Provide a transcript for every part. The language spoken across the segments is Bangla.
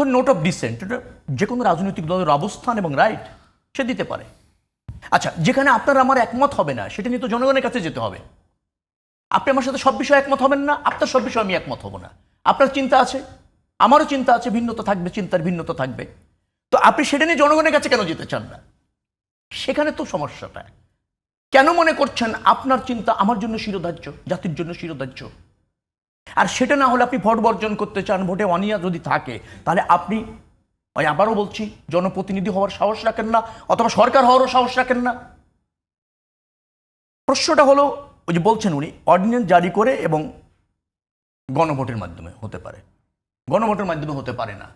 ধর নোট অফ ডিসেন্ট, এটা যে কোনো রাজনৈতিক দলের অবস্থান এবং রাইট সে দিতে পারে। আচ্ছা, যেখানে আপনার আমার একমত হবে না সেটা নিয়ে তো জনগণের কাছে যেতে হবে। আপনি আমার সাথে সব বিষয়ে একমত হবেন না, আপনার সব বিষয়ে আমি একমত হব না। আপনার চিন্তা আছে, আমারও চিন্তা আছে, ভিন্নতা থাকবে, চিন্তার ভিন্নতা থাকবে। তো আপনি সেটা নিয়ে জনগণের কাছে কেন যেতে চান না? সেখানে তো সমস্যাটা। কেন মনে করছেন আপনার চিন্তা আমার জন্য শিরোধার্য, জাতির জন্য শিরোধার্য? আর সেটা না হলে আপনি ভোট বর্জন করতে চান, ভোটে অনিয়া যদি থাকে, তাহলে আপনি ওই আবারও বলছি জনপ্রতিনিধি হওয়ার সাহস রাখেন না, অথবা সরকার হওয়ারও সাহস রাখেন না। প্রশ্নটা হলো ওই যে বলছেন উনি অর্ডিন্যান্স জারি করে এবং গণভোটের মাধ্যমে হতে পারে, গণভোটের মাধ্যমে হতে পারে না।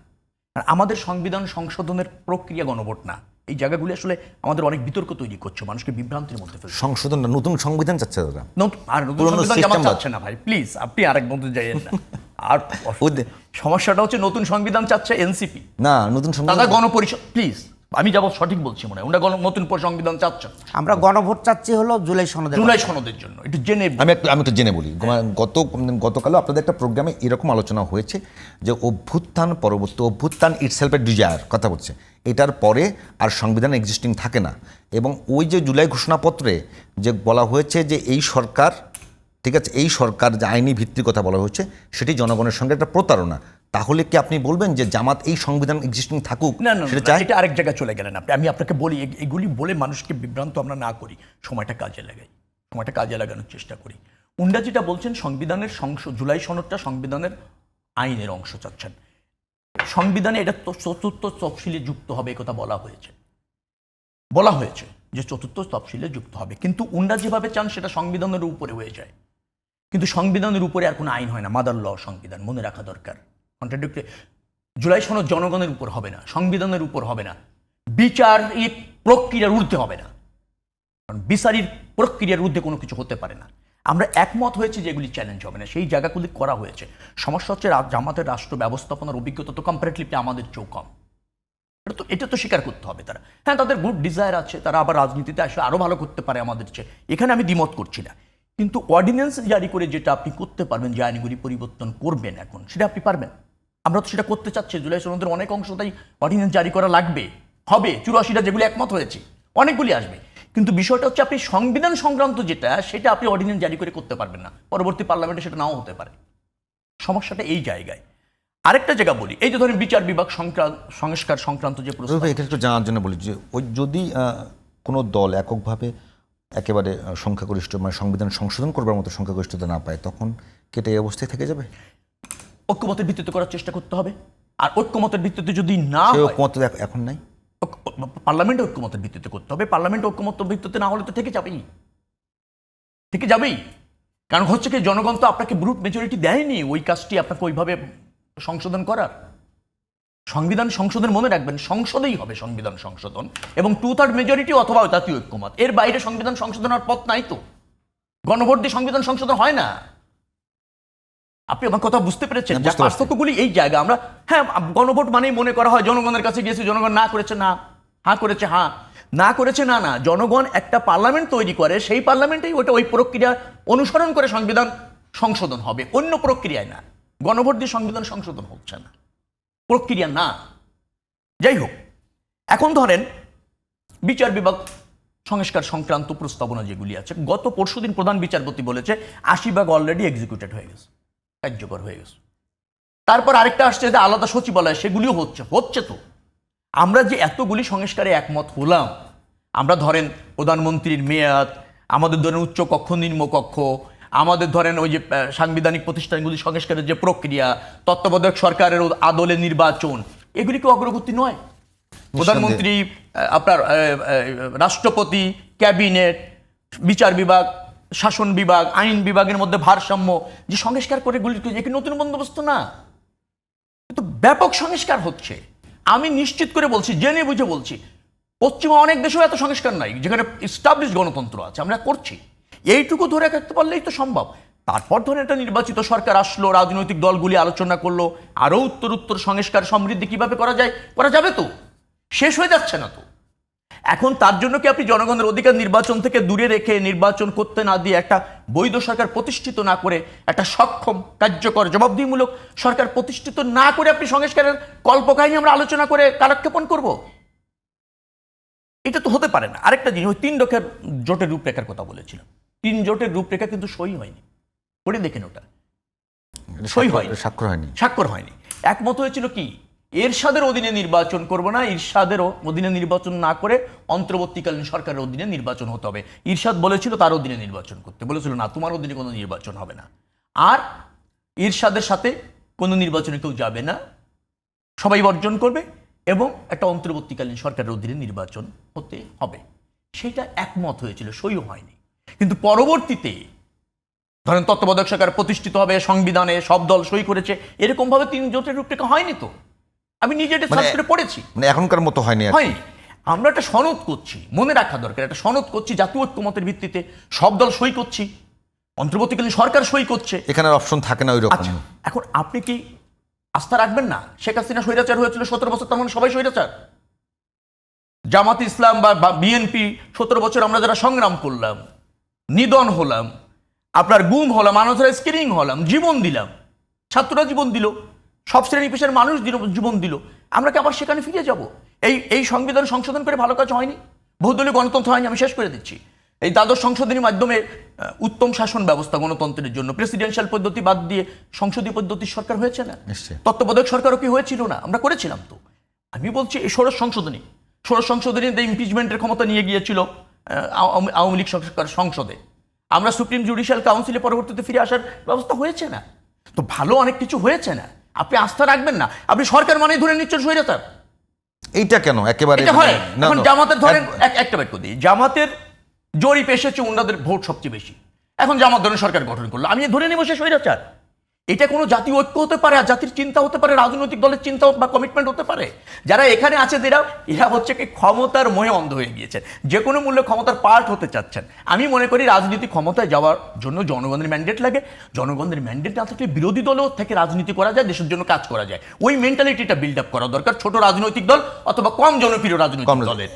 আর আমাদের সংবিধান সংশোধনের প্রক্রিয়া গণভোট না। এই জায়গাগুলি আসলে আমাদের অনেক বিতর্ক তৈরি করছে, মানুষকে বিভ্রান্তির মধ্যে ফেলছে। সংশোধন না, নতুন সংবিধান চাচ্ছে তারা। আর নতুন সংবিধান জামাত চাচ্ছে না ভাই, প্লিজ আপনি আরেক বন্ধু যাইয়েন না। আর সমস্যাটা হচ্ছে নতুন সংবিধান চাচ্ছে এনসিপি, না নতুন সংবিধান গণপরিষদ। প্লিজ আমি যাব সঠিক বলছি মনে হয়, ওরা নতুন সংবিধান চাচ্ছেন। আমরা গণভোট চাচ্ছি হলো জুলাই সনদের জন্য। একটু জেনে আমি একটু জেনে বলি। গতকালও আপনাদের একটা প্রোগ্রামে এরকম আলোচনা হয়েছে যে অভ্যুত্থান পরবর্তী, অভ্যুত্থান ইটসেলফের ডিজায়ার কথা বলছে, এটার পরে আর সংবিধান এক্সিস্টিং থাকে না। এবং ওই যে জুলাই ঘোষণাপত্রে যে বলা হয়েছে যে এই সরকার, ঠিক আছে, এই সরকার যে আইনি ভিত্তির কথা বলা হয়েছে সেটি জনগণের সঙ্গে একটা প্রতারণা। তাহলে কি আপনি বলবেন যে জামাত এই সংবিধান এক্সিস্টিং থাকুক? না না, এটা আরেক জায়গায় চলে গেলেন আপনি। আমি আপনাকে বলি এগুলি বলে মানুষকে বিভ্রান্ত আমরা না করি, সময়টা কাজে লাগাই, সময়টা কাজে লাগানোর চেষ্টা করি। উন্ডা যেটা বলছেন সংবিধানের জুলাই সনদটা সংবিধানের আইনের অংশ চাচ্ছেন, সংবিধানে এটা চতুর্থ তফসিলে যুক্ত হবে কথা বলা হয়েছে যে চতুর্থ তফসিলে যুক্ত হবে। কিন্তু উন্ডা যেভাবে চান সেটা সংবিধানের উপরে হয়ে যায়, কিন্তু সংবিধানের উপরে আর কোনো আইন হয় না। মাদার ল সংবিধান, মনে রাখা দরকার। কন্ট্রাডিক্টরি জুলাই সনদ জনগণের উপর হবে না, সংবিধানের উপর হবে না, বিচার এই প্রক্রিয়ার ঊর্ধ্বে হবে না, কারণ বিচারিক প্রক্রিয়ার ঊর্ধ্বে কোনো কিছু হতে পারে না। আমরা একমত হয়েছে যে এগুলি চ্যালেঞ্জ হবে না, সেই জায়গাগুলি করা হয়েছে। সমস্যা হচ্ছে জামাতের রাষ্ট্র ব্যবস্থাপনার অভিজ্ঞতা তো কম্পারেটিভলি আমাদের চেয়েও কম। এটা তো স্বীকার করতে হবে। তারা হ্যাঁ তাদের গুড ডিজায়ার আছে, তারা আবার রাজনীতিতে আসলে আরও ভালো করতে পারে আমাদের চেয়ে, এখানে আমি দ্বিমত করছি না। কিন্তু অর্ডিন্যান্স জারি করে যেটা আপনি করতে পারবেন, যে আইনগুলি পরিবর্তন করবেন এখন, সেটা আপনি পারবেন। আমরা তো সেটা করতে চাচ্ছি। জুলাই সনদের অনেক অংশ তাই অর্ডিন্যান্স জারি করা লাগবে, হবে। 84টা যেগুলি একমত হয়েছে অনেকগুলি আসবে। কিন্তু বিষয়টা হচ্ছে আপনি সংবিধান সংক্রান্ত যেটা, সেটা আপনি অর্ডিন্যান্স জারি করে করতে পারবেন না, পরবর্তী পার্লামেন্টে সেটা নাও হতে পারে। সমস্যাটা এই জায়গায়। আরেকটা জায়গা বলি, এই যে ধরেন বিচার বিভাগ সংস্কার সংক্রান্ত যে প্রশ্ন, এটা একটু জানার জন্য বলি যে ওই যদি কোনো দল এককভাবে একেবারে সংখ্যাগরিষ্ঠ মানে সংবিধান সংশোধন করবার মতো সংখ্যাগরিষ্ঠতা না পায়, তখন কেটে এই অবস্থায় থেকে যাবে। ঐক্যমতের ভিত্তিতে করার চেষ্টা করতে হবে। আর ঐক্যমতের ভিত্তিতে যদি না হয়, ঐক্যমত এখন নাই, পার্লামেন্টে ঐক্যমতের ভিত্তিতে করতে হবে। পার্লামেন্ট ঐক্যমতের ভিত্তিতে না হলে তো থেকে যাবেই। কারণ হচ্ছে কি, জনগণ তো আপনাকে ব্রুট মেজরিটি দেয়নি ওই কাজটি আপনাকে ওইভাবে সংশোধন করার। সংবিধান সংশোধন মনে রাখবেন, সংসদেই হবে সংবিধান সংশোধন, এবং 2/3 মেজরিটি অথবা জাতীয় ঐক্যমত। এর বাইরে সংবিধান সংশোধনের পথ নাই তো। গণভোট দিয়ে সংবিধান সংশোধন হয় না। আপনি আমার কথা বুঝতে পেরেছেন? পার্থক্যগুলি এই জায়গা। আমরা হ্যাঁ গণভোট মানেই মনে করা হয় জনগণের কাছে গিয়েছে, জনগণ না করেছে না, হ্যাঁ করেছে হ্যাঁ, না করেছে না না। জনগণ একটা পার্লামেন্ট তৈরি করে, সেই পার্লামেন্টেই ওই প্রক্রিয়া অনুসরণ করে সংবিধান সংশোধন হবে, অন্য প্রক্রিয়ায় না। গণভোট দিয়ে সংবিধান সংশোধন হচ্ছে না, প্রক্রিয়া না। যাই হোক, এখন ধরেন বিচার বিভাগ সংস্কার সংক্রান্ত প্রস্তাবনা যেগুলি আছে, গত পরশুদিন প্রধান বিচারপতি বলেছে 80% অলরেডি এক্সিকিউটেড হয়ে গেছে, কার্যকর হয়ে গেছে। তারপর আরেকটা আসছে যে আলাদা সচিবালয়, সেগুলিও হচ্ছে তো। আমরা যে এতগুলি সংস্কারে একমত হলাম, আমরা ধরেন প্রধানমন্ত্রীর মেয়াদ, আমাদের ধরেন উচ্চ কক্ষ নিম্ন কক্ষ, আমাদের ধরেন ওই যে সাংবিধানিক প্রতিষ্ঠানগুলি সংস্কারের যে প্রক্রিয়া, তত্ত্বাবধায়ক সরকারের আদলে নির্বাচন, এগুলি কি অগ্রগতি নয়? প্রধানমন্ত্রী, আপনার রাষ্ট্রপতি, ক্যাবিনেট, বিচার বিভাগ, শাসন বিভাগ, আইন বিভাগের মধ্যে ভারসাম্য যে সংস্কার করে গুলি, এটি নতুন বন্দোবস্ত না, তো ব্যাপক সংস্কার হচ্ছে। আমি নিশ্চিত করে বলছি, জেনে বুঝে বলছি, পশ্চিমা অনেক দেশেও এত সংস্কার নাই, যেখানে এস্টাবলিশ গণতন্ত্র আছে। আমরা করছি, এইটুকু ধরে রাখতে পারলেই তো সম্ভব। তারপর ধরে একটা নির্বাচিত সরকার আসলো, রাজনৈতিক দলগুলি আলোচনা করলো, আরও উত্তর সংস্কার সমৃদ্ধি কিভাবে করা যাবে তো। শেষ হয়ে যাচ্ছে না তো। এখন তার জন্য কি আপনি জনগণের অধিকার নির্বাচন থেকে দূরে রেখে নির্বাচন করতে না দিয়ে একটা বৈধ সরকার প্রতিষ্ঠিত না করে একটা সক্ষম কার্যকর জবাবদিহিমূলক সরকার প্রতিষ্ঠিত না করে আপনি সংস্কারের কল্পকাহিনী আমরা আলোচনা করে কালক্ষেপণ করব? এটা তো হতে পারে না। আরেকটা জিনিস, ওই 3 জোটের রূপরেখার কথা বলেছিলাম, 3 জোটের রূপরেখা কিন্তু সই হয়নি, পড়ে দেখেন ওটা সই হয়নি, স্বাক্ষর হয়নি। একমত হয়েছিল কি, এরশাদের অধীনে নির্বাচন করব না, ইরশাদের অধীনে নির্বাচন না করে অন্তর্বর্তীকালীন সরকারের অধীনে নির্বাচন হতে হবে। ইরশাদ বলেছিল তার অধীনে নির্বাচন করতে, বলেছিল না তোমার অধীনে কোনো নির্বাচন হবে না, আর ইরশাদের সাথে কোনো নির্বাচনে কেউ যাবে না, সবাই বর্জন করবে এবং একটা অন্তর্বর্তীকালীন সরকারের অধীনে নির্বাচন হতে হবে। সেটা একমত হয়েছিল, সইও হয়নি। কিন্তু পরবর্তীতে ধরেন তত্ত্বাবধায়ক সরকার প্রতিষ্ঠিত হবে, সংবিধানে সব দল সই করেছে, এরকম ভাবে 3 জোটের রূপরেখা হয়নি তো। আমি নিজে এটা সার্চ করে পড়েছি, এখনকার মতো হয়নি। আমরা একটা সনদ করছি, মনে রাখা দরকার, একটা সনদ করছি জাতীয় ঐক্যমতের ভিত্তিতে, সব দল সই করছি, অন্তর্বর্তীকালীন সরকার সই করছে, এখানে অপশন থাকে না ওই রকম। এখন আপনি কি আস্থা রাখবেন না? শেখ হাসিনা স্বৈরাচার হয়েছিল 17 বছর, তার মানে সবাই স্বৈরাচার? জামাত ইসলাম বা বিএনপি 17 বছর আমরা যারা সংগ্রাম করলাম, নিধন হলাম, আপনার গুম হলাম, মানুষের স্ক্রিনিং হলাম, জীবন দিলাম, ছাত্ররা জীবন দিল, সব শ্রেণী পেশার মানুষ জীবন দিল, আমরা কি আবার সেখানে ফিরে যাব? এই সংবিধান সংশোধন করে ভালো কাজ হয়নি, বহুদলীয় গণতন্ত্র হয়নি। আমি শেষ করে দিচ্ছি, এই দ্বাদশ সংশোধনীর মাধ্যমে উত্তম শাসন ব্যবস্থা গণতন্ত্রের জন্য প্রেসিডেন্সিয়াল পদ্ধতি বাদ দিয়ে সংসদীয় পদ্ধতির সরকার হয়েছে না? তত্ত্বাবধায়ক সরকারও কি হয়েছিল না? আমরা করেছিলাম তো। আমি বলছি এই ষোড়শ সংশোধনীতে ইমপিচমেন্টের ক্ষমতা নিয়ে গিয়েছিল আওয়ামী লীগ সরকার সংসদে, আমরা সুপ্রিম জুডিশিয়াল কাউন্সিলে পরবর্তীতে ফিরে আসার ব্যবস্থা হয়েছে না? তো ভালো অনেক কিছু হয়েছে না, আপনি আস্থা রাখবেন না? আপনি সরকার মানে ধরে নিচ্ছেন স্বৈরাচার, এইটা কেন একেবারে হয়? এখন জামাতের ধরেন একটা বের করে দিই, জামাতের জরিপ এসেছে ওনাদের ভোট সবচেয়ে বেশি, এখন জামাত ধরেন সরকার গঠন করলো, আমি ধরে নেব সে স্বৈরাচার। এটা কোনো জাতীয় ঐক্য হতে পারে, আর জাতির চিন্তা হতে পারে, রাজনৈতিক দলের চিন্তা বা কমিটমেন্ট হতে পারে। যারা এখানে আছে এরা হচ্ছে কি ক্ষমতার মোহে অন্ধ হয়ে গিয়েছেন, যে কোনো মূল্যে ক্ষমতার পার্ট হতে চাচ্ছেন। আমি মনে করি রাজনীতি ক্ষমতায় যাওয়ার জন্য জনগণের ম্যান্ডেট লাগে, জনগণের ম্যান্ডেট না থাকলে বিরোধী দলও থেকে রাজনীতি করা যায়, দেশের জন্য কাজ করা যায়। ওই মেন্টালিটিটা বিল্ড আপ করা দরকার ছোট রাজনৈতিক দল অথবা কম জনপ্রিয় রাজনৈতিক দলের।